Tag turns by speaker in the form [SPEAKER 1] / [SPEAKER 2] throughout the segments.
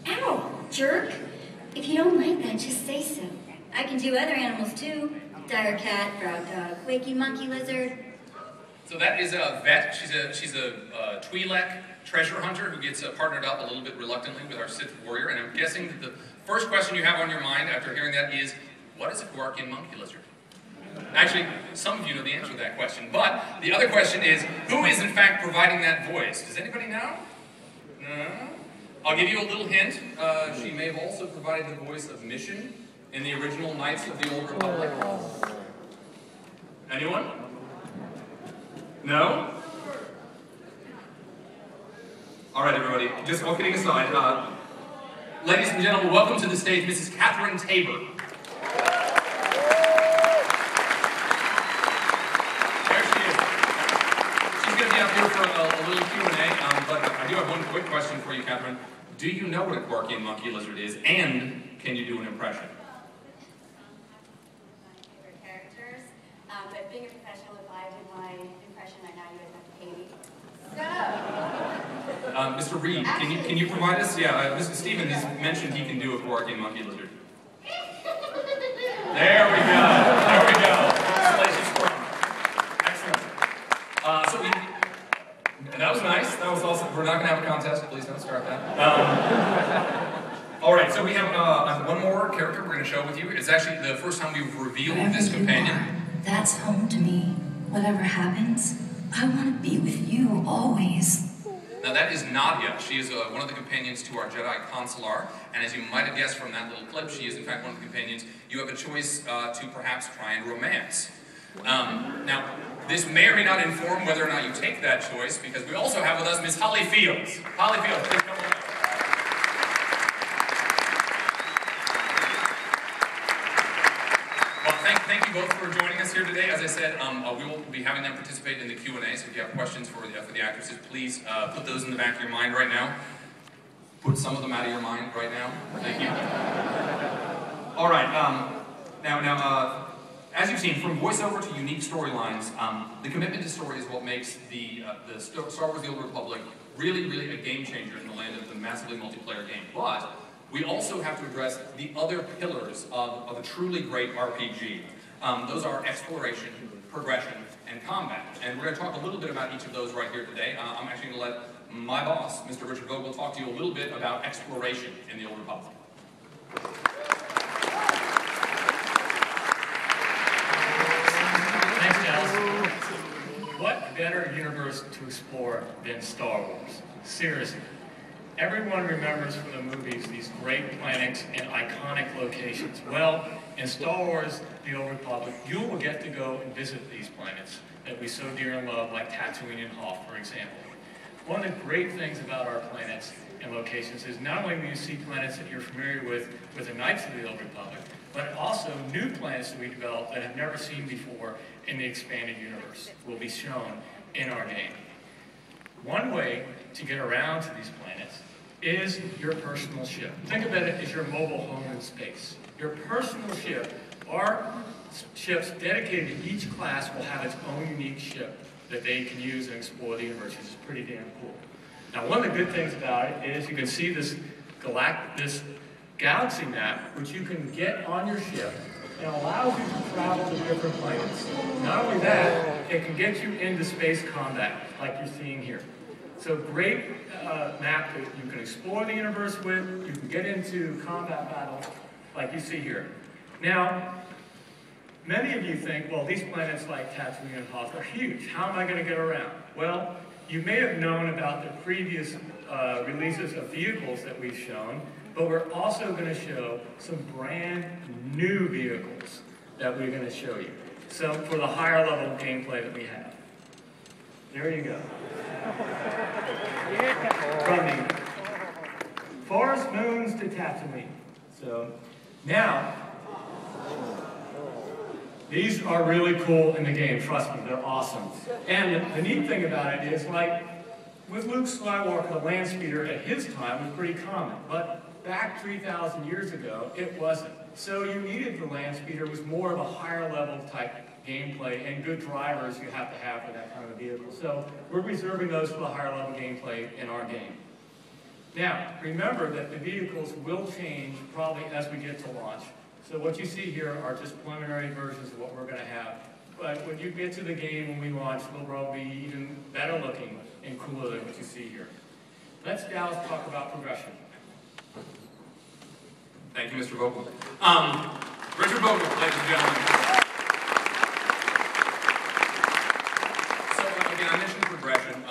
[SPEAKER 1] Ow, jerk. If you don't like that, just say so. I can do other animals too. Dire cat, frog dog, wakey monkey lizard.
[SPEAKER 2] So that is a vet. She's a Twi'lek treasure hunter who gets partnered up a little bit reluctantly with our Sith warrior. And I'm guessing that the first question you have on your mind after hearing that is, what is a Quarkian monkey lizard? Actually, some of you know the answer to that question, but the other question is, who is in fact providing that voice? Does anybody know? No? I'll give you a little hint. She may have also provided the voice of Mission in the original Knights of the Old Republic. Anyone? No? All right, everybody, just all kidding aside, ladies and gentlemen, welcome to the stage, Mrs. Catherine Tabor. For a little Q&A, but I do have one quick question for you, Catherine. Do you know what a Quarkian monkey lizard is, and can you do an impression?
[SPEAKER 1] My favorite characters, but being a professional, if I did my impression right now, you would have to pay me. So,
[SPEAKER 2] Mr. Reed, can you provide us? Yeah, Mr. Stevens has mentioned he can do a Quarkian monkey lizard. There we go. There we go. Excellent. So that was nice. That was awesome. We're not going to have a contest. Please don't start that. All right, so we have one more character we're going to show with you. It's actually the first time we've revealed this companion.
[SPEAKER 3] That's home to me. Whatever happens, I want to be with you always.
[SPEAKER 2] Now that is Nadia. She is one of the companions to our Jedi Consular, and as you might have guessed from that little clip, she is in fact one of the companions you have a choice to perhaps try and romance. Now, this may or may not inform whether or not you take that choice, because we also have with us Miss Holly Fields. Holly Fields, please come on. Well, thank you both for joining us here today. As I said, we will be having them participate in the Q&A, so if you have questions for the actresses, please put those in the back of your mind right now. Put some of them out of your mind right now. Thank you. All right, as you've seen, from voiceover to unique storylines, the commitment to story is what makes the Star Wars The Old Republic really a game changer in the land of the massively multiplayer game. But we also have to address the other pillars of a truly great RPG. Those are exploration, progression, and combat. And we're going to talk a little bit about each of those right here today. I'm actually going to let my boss, Mr. Richard Vogel, talk to you a little bit about exploration in the Old Republic.
[SPEAKER 4] What better universe to explore than Star Wars? Seriously. Everyone remembers from the movies these great planets and iconic locations. Well, in Star Wars, The Old Republic, you will get to go and visit these planets that we so dear and love, like Tatooine and Hoth, for example. One of the great things about our planets and locations is not only will you see planets that you're familiar with the Knights of the Old Republic, but also new planets that we developed that have never seen before in the expanded universe will be shown in our game. One way to get around to these planets is your personal ship. Think of it as your mobile home in space. Your personal ship, our ships dedicated to each class will have its own unique ship that they can use and explore the universe, which is pretty damn cool. Now, one of the good things about it is you can see this galaxy map, which you can get on your ship and allows you to travel to different planets. Not only that, it can get you into space combat, like you're seeing here. So great map that you can explore the universe with, you can get into combat battle, like you see here. Now, many of you think, well, these planets like Tatooine and Hoth are huge. How am I going to get around? Well, you may have known about the previous releases of vehicles that we've shown, but we're also going to show some brand new vehicles that we're going to show you. So for the higher level gameplay that we have. There you go. From the forest moons to Tatooine. So now, these are really cool in the game, trust me, they're awesome. And the neat thing about it is, like, with Luke Skywalker, the land speeder at his time was pretty common, but back 3,000 years ago, it wasn't. So you needed the land speeder, it was more of a higher level type gameplay, and good drivers you have to have for that kind of vehicle. So we're reserving those for the higher level gameplay in our game. Now, remember that the vehicles will change probably as we get to launch. So what you see here are just preliminary versions of what we're going to have. But when you get to the game when we launch, they'll probably be even better looking and cooler than what you see here. Let's Dallas talk about progression.
[SPEAKER 2] Thank you, Mr. Vogel. Richard Vogel, ladies and gentlemen. I mentioned progression.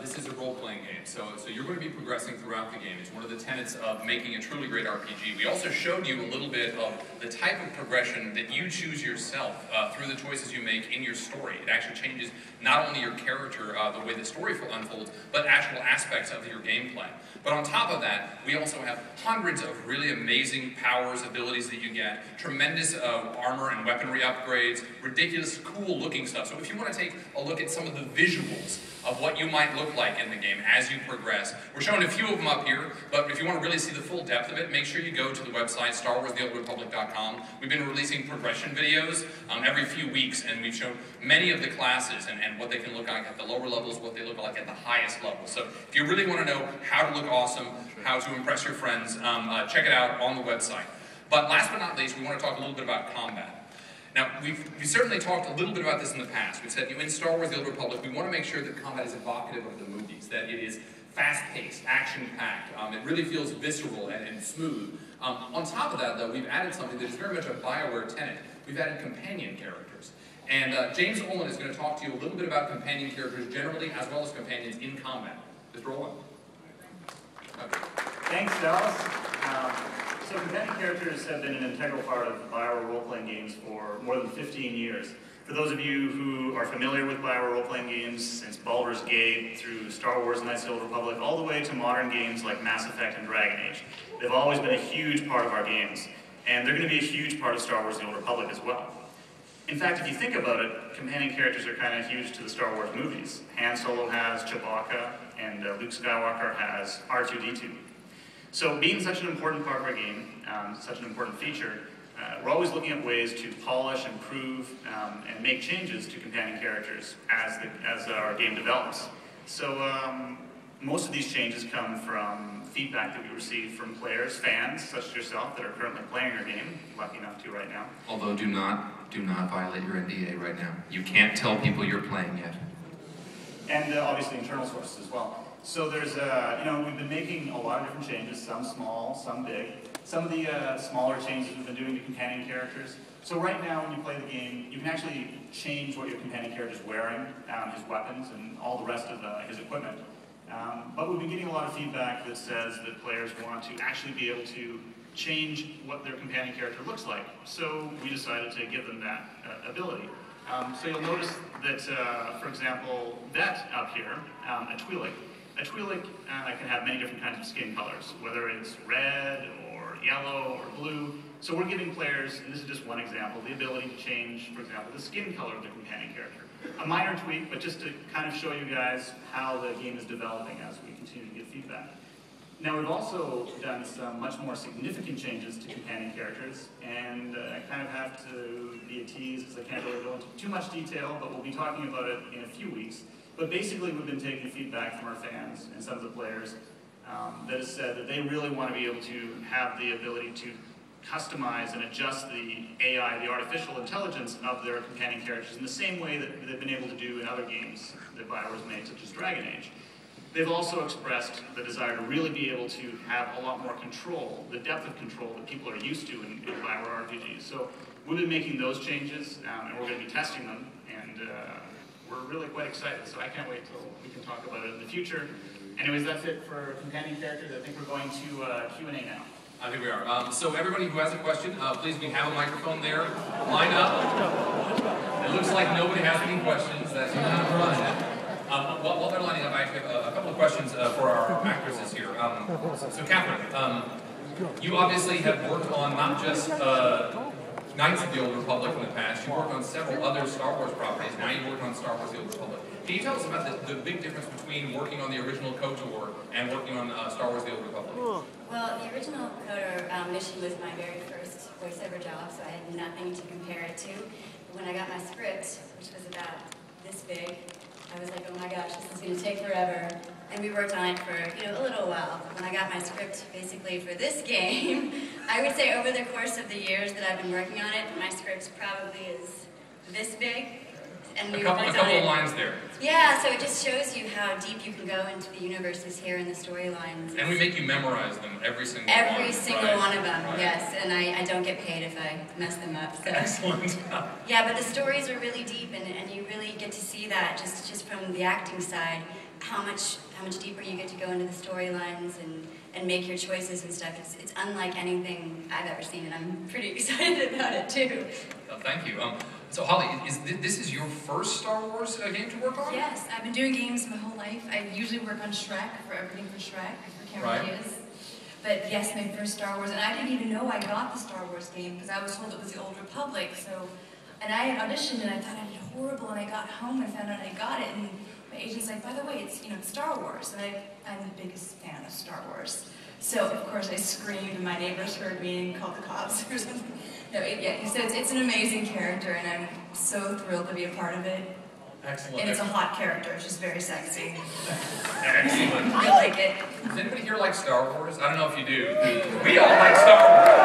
[SPEAKER 2] This is a role-playing game, so you're going to be progressing throughout the game. It's one of the tenets of making a truly great RPG. We also showed you a little bit of the type of progression that you choose yourself through the choices you make in your story. It actually changes not only your character, the way the story unfolds, but actual aspects of your gameplay. But on top of that, we also have hundreds of really amazing powers, abilities that you get, tremendous armor and weaponry upgrades, ridiculous cool looking stuff. So if you want to take a look at some of the visuals of what you might look like in the game as you progress, we're showing a few of them up here, but if you want to really see the full depth of it, make sure you go to the website, StarWarsTheOldRepublic.com. We've been releasing progression videos every few weeks, and we've shown many of the classes and what they can look like at the lower levels, what they look like at the highest level. So if you really want to know how to look awesome, how to impress your friends, check it out on the website. But last but not least, we want to talk a little bit about combat. Now, we've certainly talked a little bit about this in the past. We've said, in Star Wars The Old Republic, we want to make sure that combat is evocative of the movies, that it is fast-paced, action-packed. It really feels visceral and smooth. On top of that, though, we've added something that is very much a BioWare tenet. We've added companion characters. And James Olin is going to talk to you a little bit about companion characters generally, as well as companions in combat. Mr. Olin. Okay.
[SPEAKER 5] Thanks, Dallas. So companion characters have been an integral part of BioWare role-playing games for more than 15 years. For those of you who are familiar with BioWare role-playing games, since Baldur's Gate, through Star Wars Knights of the Old Republic, all the way to modern games like Mass Effect and Dragon Age, they've always been a huge part of our games. And they're going to be a huge part of Star Wars The Old Republic as well. In fact, if you think about it, companion characters are kind of huge to the Star Wars movies. Han Solo has Chewbacca, and Luke Skywalker has R2-D2. So being such an important part of our game, such an important feature, we're always looking at ways to polish, improve, and make changes to companion characters as our game develops. So most of these changes come from feedback that we receive from players, fans, such as yourself, that are currently playing our game, lucky enough to right now.
[SPEAKER 2] Although do not violate your NDA right now. You can't tell people you're playing yet.
[SPEAKER 5] And obviously internal sources as well. So there's, we've been making a lot of different changes, some small, some big. Some of the smaller changes we've been doing to companion characters. So right now when you play the game, you can actually change what your companion character is wearing, his weapons, and all the rest of his equipment. But we've been getting a lot of feedback that says that players want to actually be able to change what their companion character looks like. So we decided to give them that ability. So you'll notice that, for example, that up here, a Twi'lek. A Twi'lek can have many different kinds of skin colors, whether it's red or yellow or blue. So we're giving players, and this is just one example, the ability to change, for example, the skin color of the companion character. A minor tweak, but just to kind of show you guys how the game is developing as we continue to give feedback. Now we've also done some much more significant changes to companion characters, and I kind of have to be a tease because I can't really go into too much detail, but we'll be talking about it in a few weeks. But basically we've been taking feedback from our fans and some of the players that has said that they really want to be able to have the ability to customize and adjust the AI, the artificial intelligence of their companion characters in the same way that they've been able to do in other games that BioWare's made, such as Dragon Age. They've also expressed the desire to really be able to have a lot more control, the depth of control that people are used to in BioWare RPGs. So we've been making those changes, and we're going to be testing them, and we're really quite excited. So I can't wait till we can talk about it in the future. Anyways, that's it for companion characters. I think we're going to Q&A now.
[SPEAKER 2] I think we are. So everybody who has a question, please, we have a microphone there. Line up. It looks like nobody has any questions. That's not right. While they're lining up, I actually have a couple of questions for our actresses here. So Catherine, you obviously have worked on not just Knights of the Old Republic in the past, you worked on several other Star Wars properties, now you work on Star Wars The Old Republic. Can you tell us about the big difference between working on the original KOTOR and working on Star Wars The Old Republic?
[SPEAKER 1] Well, the original KOTOR mission was my very first voiceover job, so I had nothing to compare it to. But when I got my script, which was about this big, I was like, oh my gosh, this is going to take forever. and we worked on it for a little while. When I got my script basically for this game, I would say over the course of the years that I've been working on it, my script probably is this big. And
[SPEAKER 2] a couple of lines there.
[SPEAKER 1] Yeah, so it just shows you how deep you can go into the universes here and the storylines.
[SPEAKER 2] And we make you memorize them, every single
[SPEAKER 1] one of them, right. Yes. And I don't get paid if I mess them up. So.
[SPEAKER 2] Excellent.
[SPEAKER 1] Yeah, but the stories are really deep, and you really get to see that just from the acting side, how much deeper you get to go into the storylines and make your choices and stuff. It's unlike anything I've ever seen, and I'm pretty excited about it too.
[SPEAKER 2] Thank you. So Holly, this is your first Star Wars game to work on?
[SPEAKER 3] Yes, I've been doing games my whole life. I usually work on Shrek, for everything for Shrek, for camera ideas. But yes, my first Star Wars, and I didn't even know I got the Star Wars game, because I was told it was the Old Republic, and I had auditioned, and I thought I did horrible, and I got home and found out I got it, and my agent's like, by the way, it's Star Wars, and I'm the biggest fan of Star Wars. So, of course, I screamed, and my neighbors heard me and called the cops or something. No, so it's an amazing character, and I'm so thrilled to be a part of it.
[SPEAKER 2] Excellent.
[SPEAKER 3] And it's a hot character. It's just very sexy.
[SPEAKER 2] Excellent.
[SPEAKER 3] I like it.
[SPEAKER 2] Does anybody here like Star Wars? I don't know if you do. We all like Star Wars.